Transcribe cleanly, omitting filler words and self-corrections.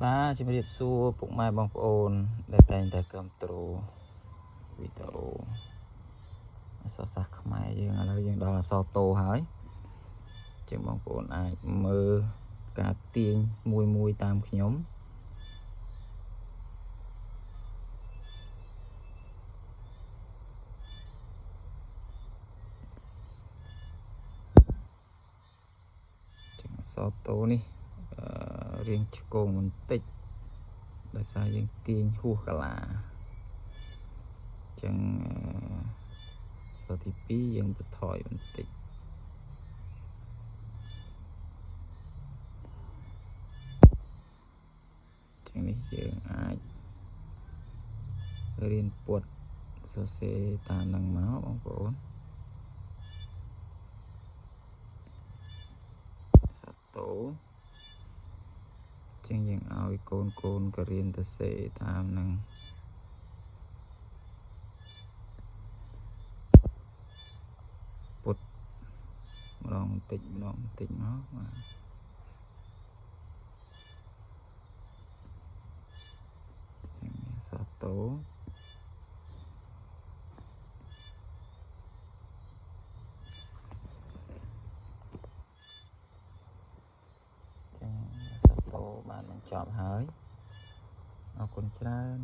បាទជំរាបសួរពុកម៉ែបងប្អូនដែលតែងតែគាំទ្រវីដេអូអក្សរសាស្ត្រខ្មែរយើងឥឡូវយើងដល់អក្សរតូហើយជាងបងប្អូនអាចមើលការទាញមួយតាមខ្ញុំជាងអក្សរតូនេះរៀងឆ្កងបន្តិចដោយសារយើងទាញហួសកាឡាចឹងសរទី2យើងបន្ថយបន្តិចចឹងនេះយើងអាចរៀនពុតសរសេរតាមនឹងមកបងប្អូនសតោចឹងយើងឲ្យកូនក៏រៀនទៅសេតាមនឹងពុតម្ដងបន្តិចម្ដងបន្តិចមកបាទចឹងសតោចឹងសតោបានបញ្ចប់ហើយអរគុណច្រើន